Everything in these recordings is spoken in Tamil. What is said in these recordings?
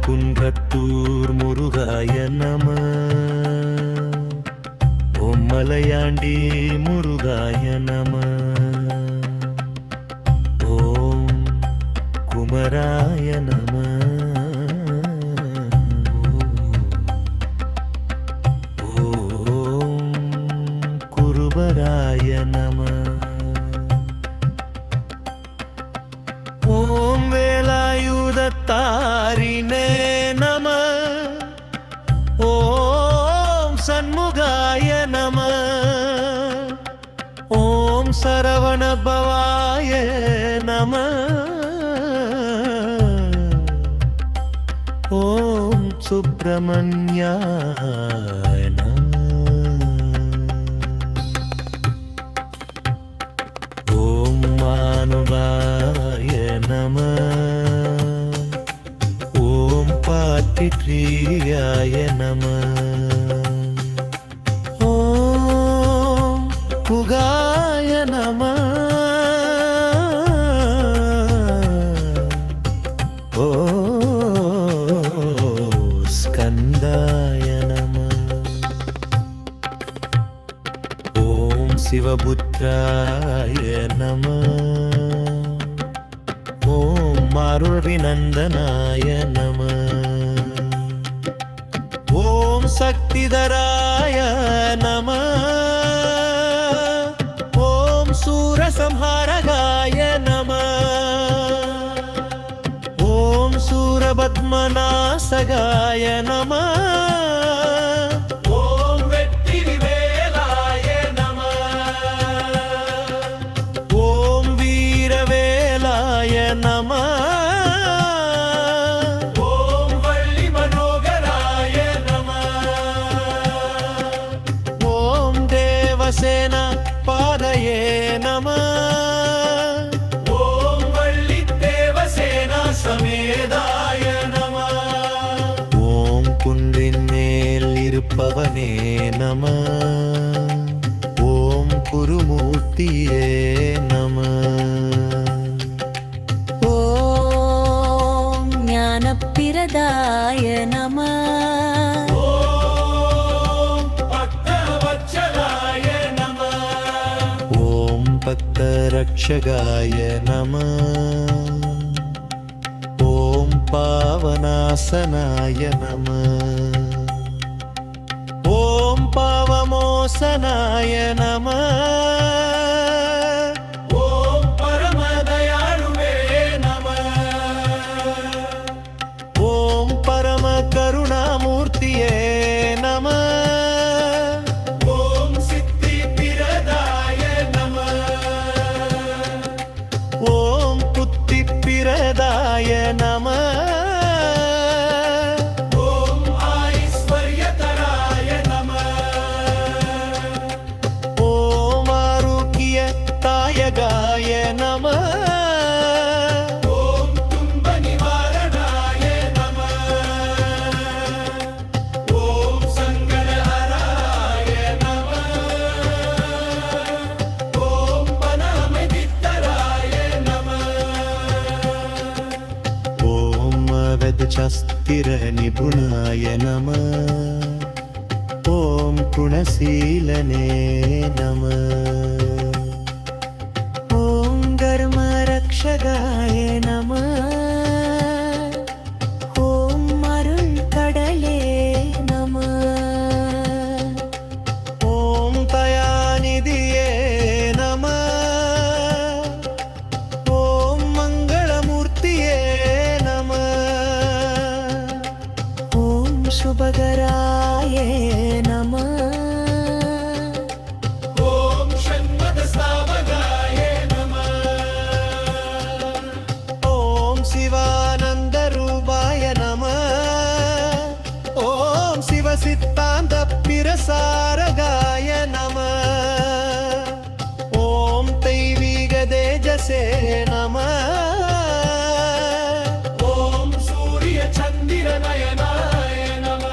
குன்றத்தூர் முருகாய நம. ஓம் மலையாண்டி முருகாய நம. ஓம் குமராய நம. குருபராய நம. ஓம் வேலாயுதத்தாரினே நம. ஓம் சண்முகாய நம. ஓம் சரவணபவாய நம. ஓம் சுப்பிரமணியாய நம. மானுவாய நம. ஓம் பாட்டியாய நம. ஓம் குகாய நம. ஓ ஸ்கந்தாய நம. ஓம் சிவபுத்ராய நம. ஓம் மாருவிநந்தனாய நம. ஓம் சக்திதராய நம. ஓம் சூரசம்ஹாரகாய நம. ஓம் சூரபத்மநாசகாய நம. நம. ஓம் வள்ளி மனோகராய நம. ஓம் தேவசேனா பாதயே நம. ஓம் வள்ளி தேவசேனா சமேதாய நம. ஓம் குன்றின் மேல் இருப்பவனே நம. ஓம் குருமூர்த்தியே நம. பிரதாய நம. ஓம் பக்தவத்சலாய நம. ஓம் பக்தரக்ஷகாய நம. ஓம் பாவநாசனாய நம. ஓம் பாவமோசனாய நம. கருணாமூர்த்தியே நம. ஓம் சித்தி பிரதாய நம. ஓம் புத்தி பிரதாய நம. ஓம் ஐஸ்வர்யதராய நம. ஓம் ஆரோக்கிய தாயகாய நம. शास्तिर निपुणाय नमः. ओम गुणशीलने नमः. ओम धर्मरक्षकाय नमः. ओम अरुळ्कडले नमः. ओम दयानिधिये नमः. ओम मंगलमूर्तिये नमः. शुभकराय नमः. ओम षण्मदस्थापकाय नमः. ओम शिवानन्दरूपाय नमः. ओम शिवसिद्धान्तप्रसारकाय नमः. ओम दैविकतेजसे नमः. ओम सूर्यचन्द्रनयनाय नमः.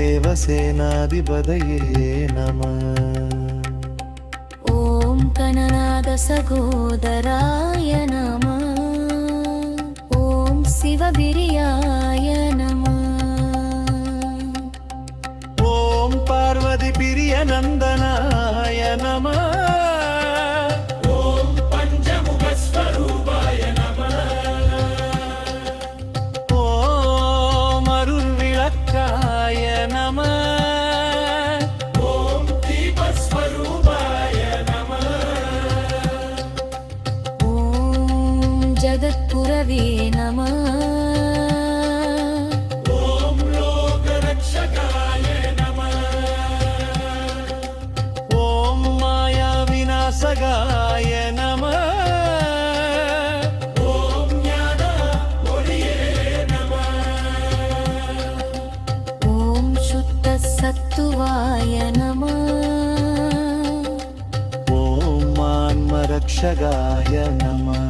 देवसेनाधिपतये नमः ॐ गणनाथसहोदराय नमः ॐ शिवबिर्याय नमः ॐ पार्वतीप्रियनन्दनाय नमः ॐ पञ्चमुखस्वरूपाय नमः ॐ अरुर्विळक्काय नमः ॐ दीपस्वरूपाय नमः ॐ जगत्पुरवे नमः ॐ लोकरक्षकाय नमः ॐ मायाविनाशकाय नमः ॐ ज्ञानमूर्तये नमः ॐ शुद्धसत्त्वाय नमः ॐ मान्मरक्षकाय नमः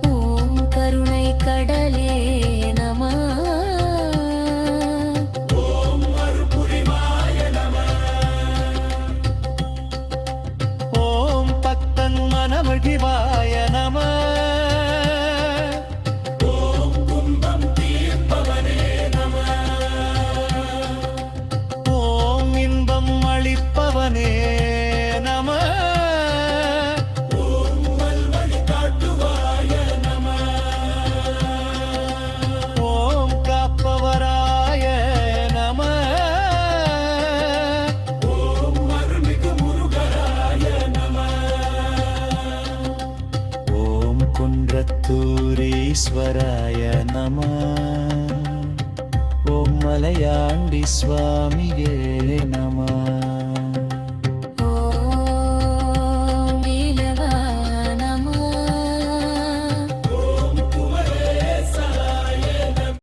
ॐ करुणैकडले नमः ॐ मरुपुरिमाय नमः ॐ पक्तन्मनमटिवाय नमः ॐ कुम्भं तीर्पवने नमः ॐ इன்பம் அளிப்பவனே नमः ॐ வல்வழிகாட்டுவாய नमः ॐ காப்பவராய नमः ॐ அருள்மிகு முருகராய नमः ॐ குன்றத்தூரீஸ்வராய नमः ॐ மலையாண்டி சுவாமியே नमः